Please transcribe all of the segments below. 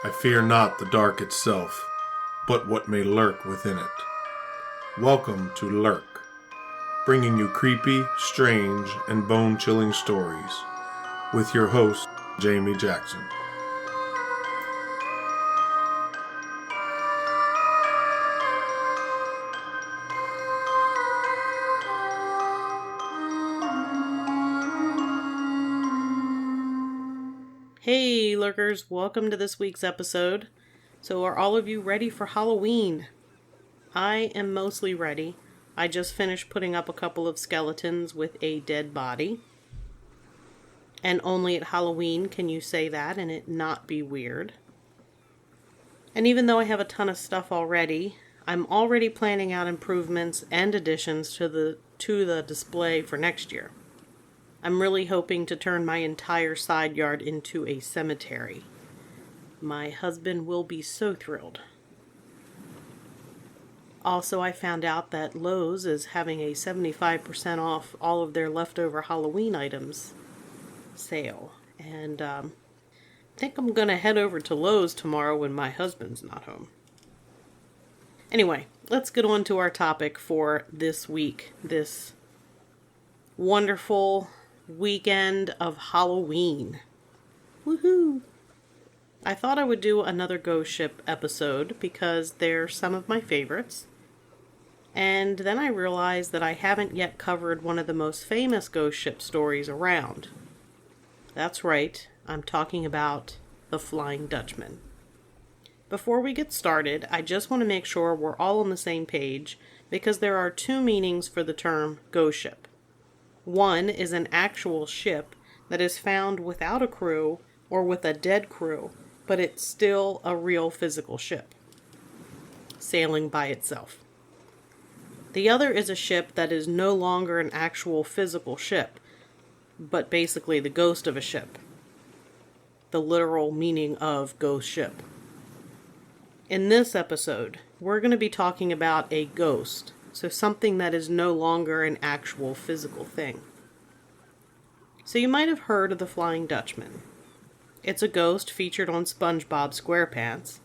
I fear not the dark itself, but what may lurk within it. Welcome to Lurk, bringing you creepy, strange, and bone-chilling stories, with your host, Jamie Jackson. Hey lurkers, welcome to this week's episode. So are all of you ready for Halloween? I am mostly ready. I just finished putting up a couple of skeletons with a dead body. And only at Halloween can you say that and it not be weird. And even though I have a ton of stuff already, I'm already planning out improvements and additions to the display for next year. I'm really hoping to turn my entire side yard into a cemetery. My husband will be so thrilled. Also, I found out that Lowe's is having a 75% off all of their leftover Halloween items sale. And I think I'm going to head over to Lowe's tomorrow when my husband's not home. Anyway, let's get on to our topic for this week. This wonderful weekend of Halloween. Woohoo! I thought I would do another ghost ship episode because they're some of my favorites. And then I realized that I haven't yet covered one of the most famous ghost ship stories around. That's right, I'm talking about the Flying Dutchman. Before we get started, I just want to make sure we're all on the same page because there are two meanings for the term ghost ship. One is an actual ship that is found without a crew or with a dead crew, but it's still a real physical ship, sailing by itself. The other is a ship that is no longer an actual physical ship, but basically the ghost of a ship, the literal meaning of ghost ship. In this episode, we're going to be talking about a ghost. So something that is no longer an actual physical thing. So you might have heard of the Flying Dutchman. It's a ghost featured on SpongeBob SquarePants.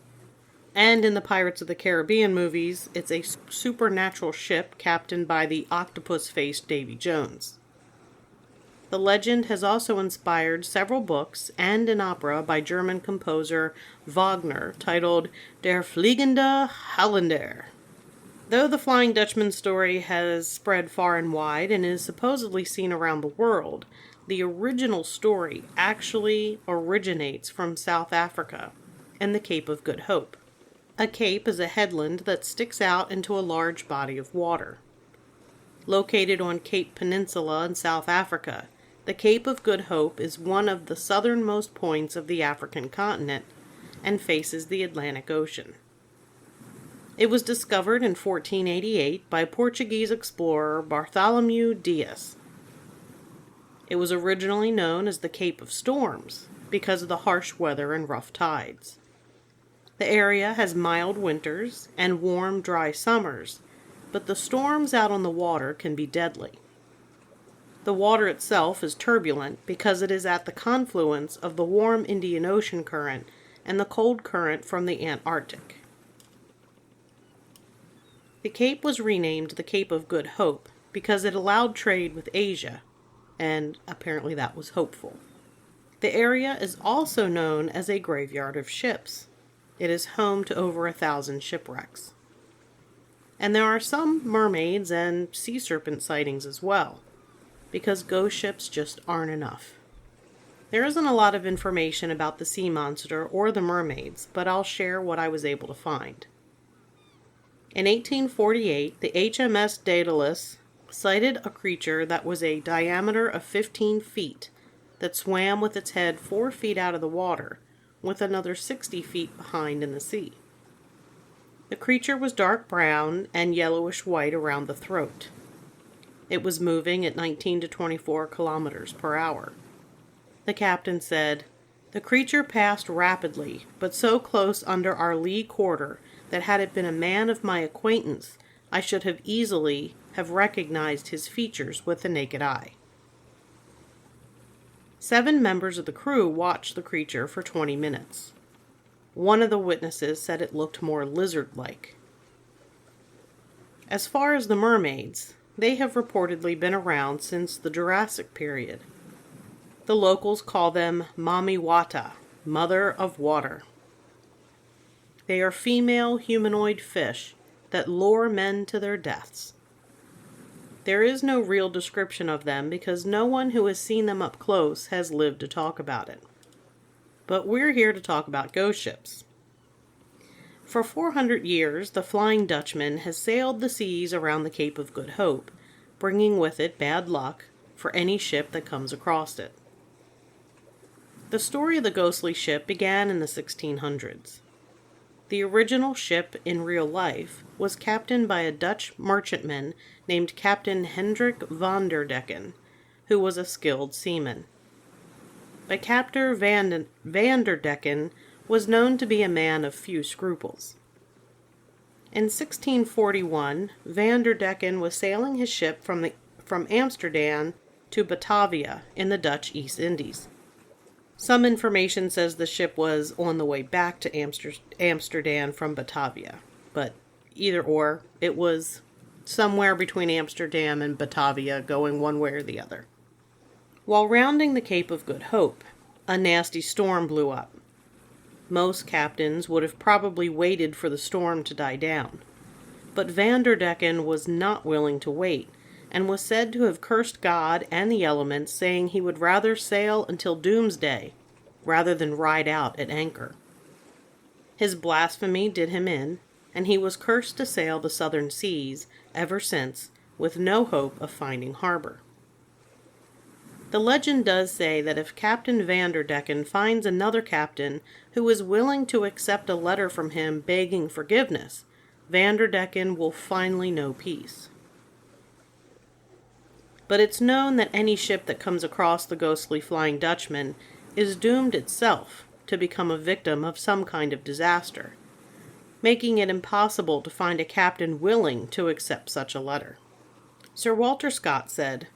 And in the Pirates of the Caribbean movies, it's a supernatural ship captained by the octopus-faced Davy Jones. The legend has also inspired several books and an opera by German composer Wagner titled Der Fliegende Holländer. Though the Flying Dutchman story has spread far and wide and is supposedly seen around the world, the original story actually originates from South Africa and the Cape of Good Hope. A cape is a headland that sticks out into a large body of water. Located on Cape Peninsula in South Africa, the Cape of Good Hope is one of the southernmost points of the African continent and faces the Atlantic Ocean. It was discovered in 1488 by Portuguese explorer Bartholomew Dias. It was originally known as the Cape of Storms because of the harsh weather and rough tides. The area has mild winters and warm, dry summers, but the storms out on the water can be deadly. The water itself is turbulent because it is at the confluence of the warm Indian Ocean current and the cold current from the Antarctic. The cape was renamed the Cape of Good Hope because it allowed trade with Asia, and apparently that was hopeful. The area is also known as a graveyard of ships. It is home to over 1,000 shipwrecks. And there are some mermaids and sea serpent sightings as well, because ghost ships just aren't enough. There isn't a lot of information about the sea monster or the mermaids, but I'll share what I was able to find. In 1848, the HMS Daedalus sighted a creature that was a diameter of 15 feet that swam with its head 4 feet out of the water, with another 60 feet behind in the sea. The creature was dark brown and yellowish white around the throat. It was moving at 19 to 24 kilometers per hour. The captain said, "The creature passed rapidly, but so close under our lee quarter that had it been a man of my acquaintance, I should have easily have recognized his features with the naked eye." 7 members of the crew watched the creature for 20 minutes. One of the witnesses said it looked more lizard-like. As far as the mermaids, they have reportedly been around since the Jurassic period. The locals call them Mami Wata, Mother of Water. They are female humanoid fish that lure men to their deaths. There is no real description of them because no one who has seen them up close has lived to talk about it. But we're here to talk about ghost ships. For 400 years, the Flying Dutchman has sailed the seas around the Cape of Good Hope, bringing with it bad luck for any ship that comes across it. The story of the ghostly ship began in the 1600s. The original ship in real life was captained by a Dutch merchantman named Captain Hendrik van der Decken, who was a skilled seaman. But Captain van der Decken was known to be a man of few scruples. In 1641, van der Decken was sailing his ship from Amsterdam to Batavia in the Dutch East Indies. Some information says the ship was on the way back to Amsterdam from Batavia, but either or, it was somewhere between Amsterdam and Batavia, going one way or the other. While rounding the Cape of Good Hope, a nasty storm blew up. Most captains would have probably waited for the storm to die down, but van der Decken was not willing to wait, and was said to have cursed God and the elements, saying he would rather sail until doomsday rather than ride out at anchor. His blasphemy did him in, and he was cursed to sail the southern seas ever since, with no hope of finding harbor. The legend does say that if Captain van der Decken finds another captain who is willing to accept a letter from him begging forgiveness, van der Decken will finally know peace. But it's known that any ship that comes across the ghostly Flying Dutchman is doomed itself to become a victim of some kind of disaster, making it impossible to find a captain willing to accept such a letter. Sir Walter Scott said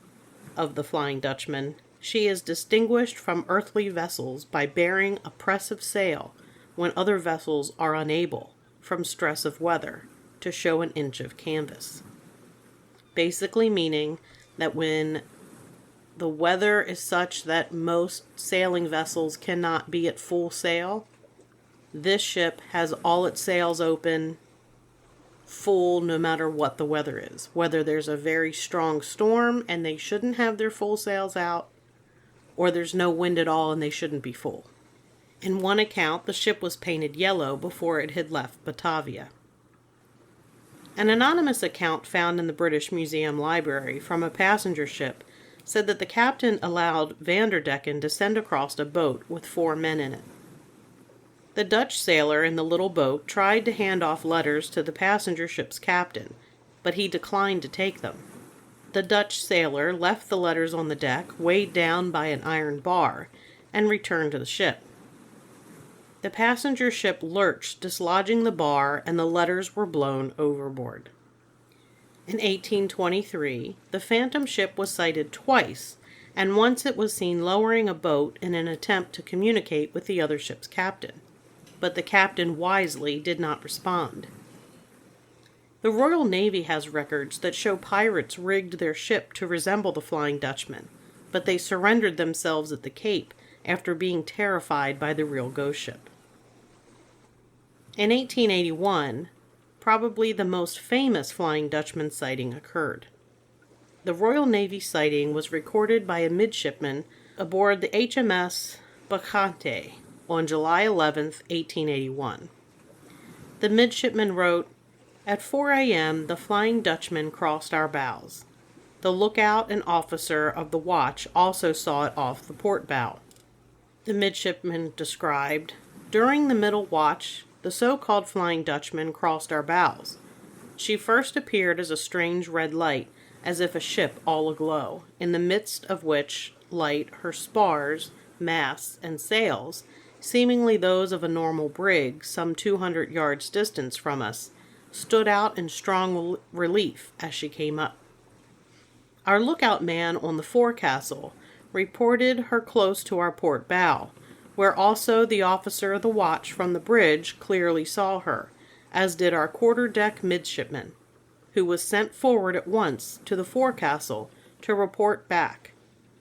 of the Flying Dutchman, "She is distinguished from earthly vessels by bearing a press of sail when other vessels are unable, from stress of weather, to show an inch of canvas." Basically meaning that when the weather is such that most sailing vessels cannot be at full sail, this ship has all its sails open, full, no matter what the weather is. Whether there's a very strong storm and they shouldn't have their full sails out, or there's no wind at all and they shouldn't be full. In one account, the ship was painted yellow before it had left Batavia. An anonymous account found in the British Museum Library from a passenger ship said that the captain allowed van der Decken to send across a boat with 4 men in it. The Dutch sailor in the little boat tried to hand off letters to the passenger ship's captain, but he declined to take them. The Dutch sailor left the letters on the deck, weighed down by an iron bar, and returned to the ship. The passenger ship lurched, dislodging the bar, and the letters were blown overboard. In 1823, the Phantom ship was sighted twice, and once it was seen lowering a boat in an attempt to communicate with the other ship's captain. But the captain wisely did not respond. The Royal Navy has records that show pirates rigged their ship to resemble the Flying Dutchman, but they surrendered themselves at the Cape after being terrified by the real ghost ship. In 1881, probably the most famous Flying Dutchman sighting occurred. The Royal Navy sighting was recorded by a midshipman aboard the HMS Bacchante on July 11, 1881. The midshipman wrote, "At 4 a.m. the Flying Dutchman crossed our bows. The lookout and officer of the watch also saw it off the port bow." The midshipman described, "During the middle watch, the so-called Flying Dutchman crossed our bows. She first appeared as a strange red light, as if a ship all aglow, in the midst of which light her spars, masts, and sails, seemingly those of a normal brig some 200 yards distance from us, stood out in strong relief as she came up. Our lookout man on the forecastle reported her close to our port bow, where also the officer of the watch from the bridge clearly saw her, as did our quarter-deck midshipman, who was sent forward at once to the forecastle to report back.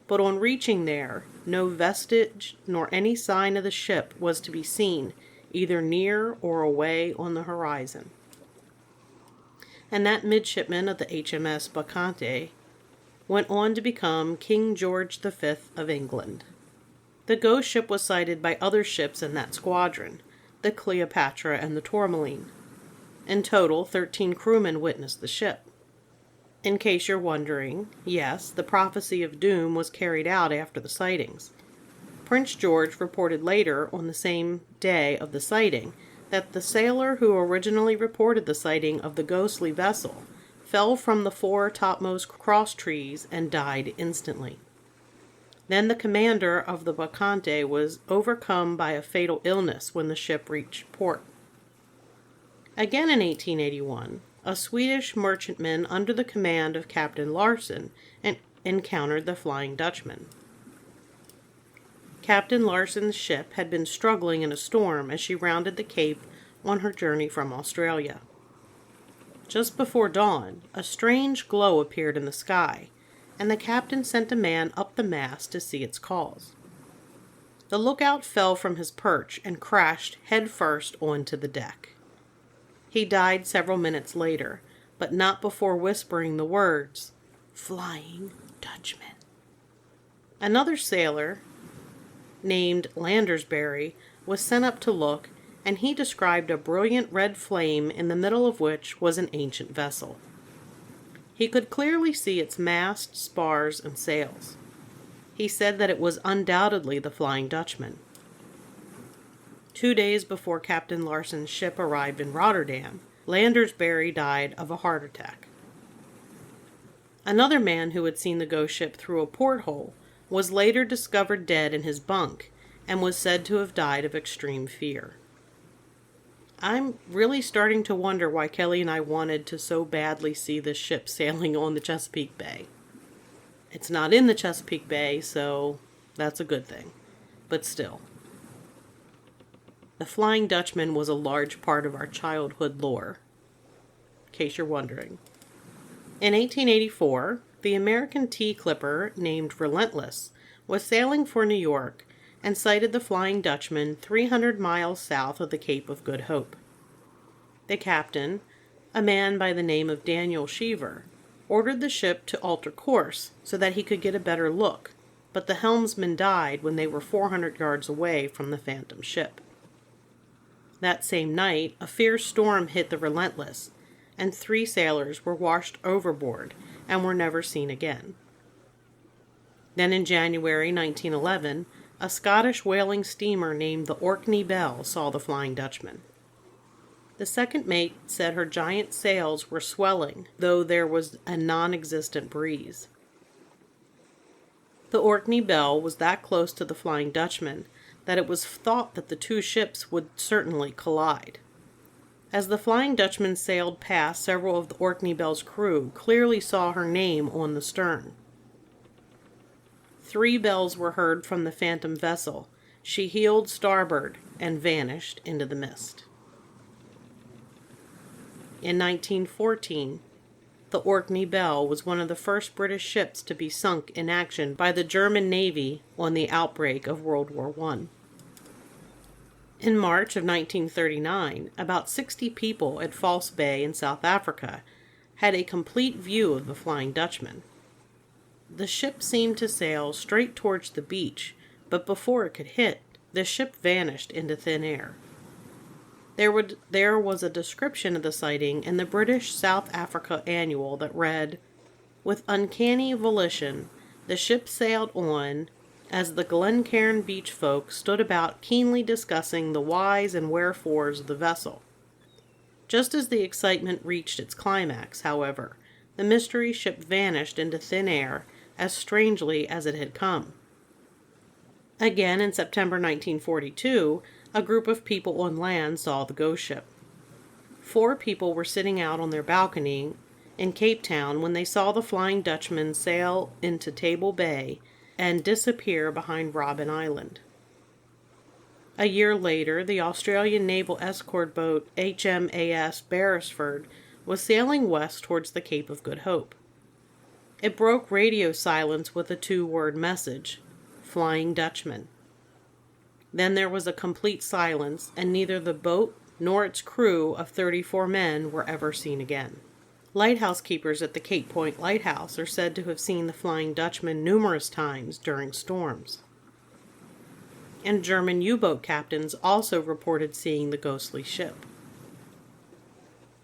But on reaching there, no vestige nor any sign of the ship was to be seen, either near or away on the horizon. And that midshipman of the HMS Bacchante went on to become King George V of England. The ghost ship was sighted by other ships in that squadron, the Cleopatra and the Tourmaline. In total, 13 crewmen witnessed the ship. In case you're wondering, yes, the prophecy of doom was carried out after the sightings. Prince George reported later, on the same day of the sighting, that the sailor who originally reported the sighting of the ghostly vessel fell from the 4 topmost cross trees and died instantly. Then the commander of the Bacchante was overcome by a fatal illness when the ship reached port. Again in 1881, a Swedish merchantman under the command of Captain Larsen encountered the Flying Dutchman. Captain Larsen's ship had been struggling in a storm as she rounded the Cape on her journey from Australia. Just before dawn, a strange glow appeared in the sky, and the captain sent a man up the mast to see its cause. The lookout fell from his perch and crashed headfirst onto the deck. He died several minutes later, but not before whispering the words, "Flying Dutchman." Another sailor, named Landersbury, was sent up to look, and he described a brilliant red flame in the middle of which was an ancient vessel. He could clearly see its mast, spars, and sails. He said that it was undoubtedly the Flying Dutchman. 2 days before Captain Larsen's ship arrived in Rotterdam, Landersbury died of a heart attack. Another man who had seen the ghost ship through a porthole was later discovered dead in his bunk and was said to have died of extreme fear. I'm really starting to wonder why Kelly and I wanted to so badly see this ship sailing on the Chesapeake Bay. It's not in the Chesapeake Bay, so that's a good thing. But still. The Flying Dutchman was a large part of our childhood lore, in case you're wondering. In 1884, the American tea clipper named Relentless was sailing for New York and sighted the Flying Dutchman 300 miles south of the Cape of Good Hope. The captain, a man by the name of Daniel Cheever, ordered the ship to alter course so that he could get a better look, but the helmsman died when they were 400 yards away from the phantom ship. That same night, a fierce storm hit the Relentless, and 3 sailors were washed overboard and were never seen again. Then in January 1911, a Scottish whaling steamer named the Orkney Belle saw the Flying Dutchman. The second mate said her giant sails were swelling, though there was a non-existent breeze. The Orkney Belle was that close to the Flying Dutchman that it was thought that the 2 ships would certainly collide. As the Flying Dutchman sailed past, several of the Orkney Belle's crew clearly saw her name on the stern. 3 bells were heard from the phantom vessel. She heeled starboard and vanished into the mist. In 1914, the Orkney Belle was one of the first British ships to be sunk in action by the German Navy on the outbreak of World War I. In March of 1939, about 60 people at False Bay in South Africa had a complete view of the Flying Dutchman. The ship seemed to sail straight towards the beach, but before it could hit, the ship vanished into thin air. There was a description of the sighting in the British South Africa Annual that read, "With uncanny volition, the ship sailed on as the Glencairn beach folk stood about keenly discussing the whys and wherefores of the vessel." Just as the excitement reached its climax, however, the mystery ship vanished into thin air as strangely as it had come. Again, in September 1942, a group of people on land saw the ghost ship. 4 people were sitting out on their balcony in Cape Town when they saw the Flying Dutchman sail into Table Bay and disappear behind Robben Island. A year later, the Australian naval escort boat HMAS Beresford was sailing west towards the Cape of Good Hope. It broke radio silence with a 2-word message, Flying Dutchman. Then there was a complete silence, and neither the boat nor its crew of 34 men were ever seen again. Lighthouse keepers at the Cape Point Lighthouse are said to have seen the Flying Dutchman numerous times during storms. And German U-boat captains also reported seeing the ghostly ship.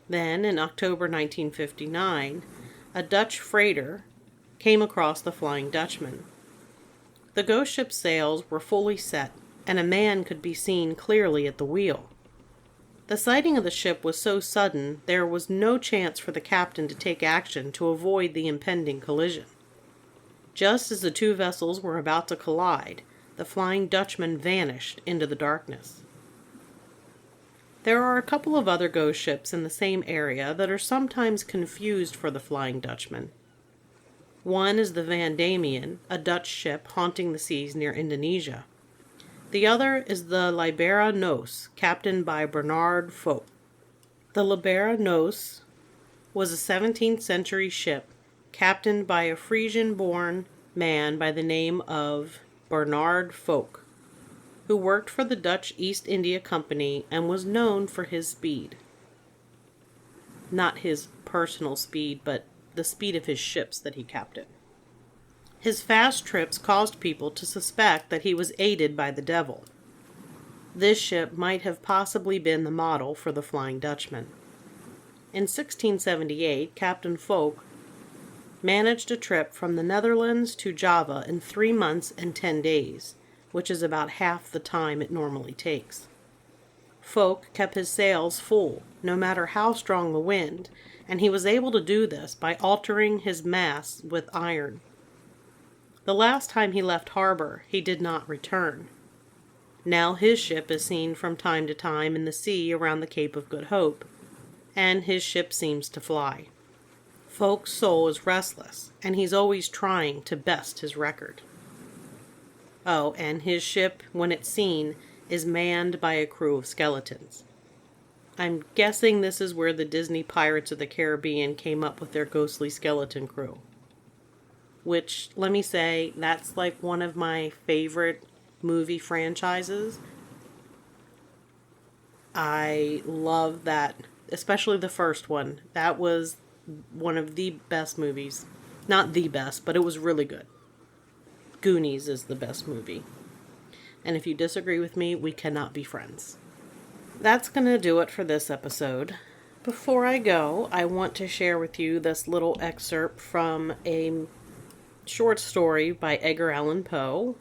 Then, in October 1959, a Dutch freighter came across the Flying Dutchman. The ghost ship's sails were fully set, and a man could be seen clearly at the wheel. The sighting of the ship was so sudden, there was no chance for the captain to take action to avoid the impending collision. Just as the two vessels were about to collide, the Flying Dutchman vanished into the darkness. There are a couple of other ghost ships in the same area that are sometimes confused for the Flying Dutchman. One is the Van Diemen, a Dutch ship haunting the seas near Indonesia. The other is the Libera Nos, captained by Bernard Foch. The Libera Nos was a 17th century ship captained by a Frisian-born man by the name of Bernard Foch, who worked for the Dutch East India Company and was known for his speed. Not his personal speed, but the speed of his ships that he captained. His fast trips caused people to suspect that he was aided by the devil. This ship might have possibly been the model for the Flying Dutchman. In 1678, Captain Foch managed a trip from the Netherlands to Java in 3 months and 10 days, which is about half the time it normally takes. Foch kept his sails full, no matter how strong the wind, and he was able to do this by altering his masts with iron. The last time he left harbor, he did not return. Now his ship is seen from time to time in the sea around the Cape of Good Hope, and his ship seems to fly. Foch's soul is restless, and he's always trying to best his record. Oh, and his ship, when it's seen, is manned by a crew of skeletons. I'm guessing this is where the Disney Pirates of the Caribbean came up with their ghostly skeleton crew. Which, let me say, that's like one of my favorite movie franchises. I love that, especially the first one. That was one of the best movies. Not the best, but it was really good. Goonies is the best movie. And if you disagree with me, we cannot be friends. That's going to do it for this episode. Before I go, I want to share with you this little excerpt from a short story by Edgar Allan Poe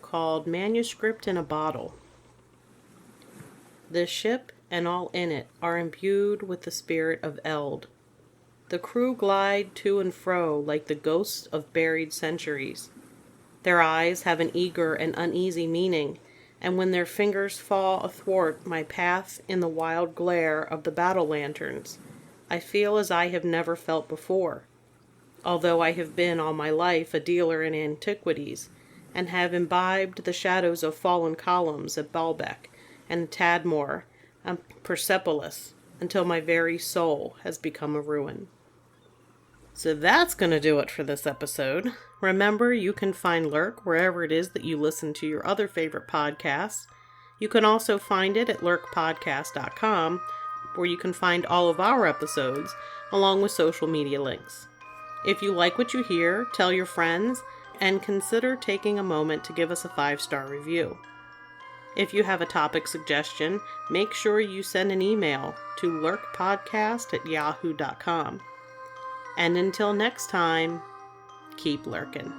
called Manuscript in a Bottle. The ship and all in it are imbued with the spirit of eld. The crew glide to and fro like the ghosts of buried centuries. Their eyes have an eager and uneasy meaning, and when their fingers fall athwart my path in the wild glare of the battle lanterns, I feel as I have never felt before. Although I have been all my life a dealer in antiquities, and have imbibed the shadows of fallen columns at Baalbek and Tadmor and Persepolis until my very soul has become a ruin. So that's going to do it for this episode. Remember, you can find Lurk wherever it is that you listen to your other favorite podcasts. You can also find it at lurkpodcast.com, where you can find all of our episodes, along with social media links. If you like what you hear, tell your friends, and consider taking a moment to give us a 5-star review. If you have a topic suggestion, make sure you send an email to lurkpodcast@yahoo.com. And until next time, keep lurking.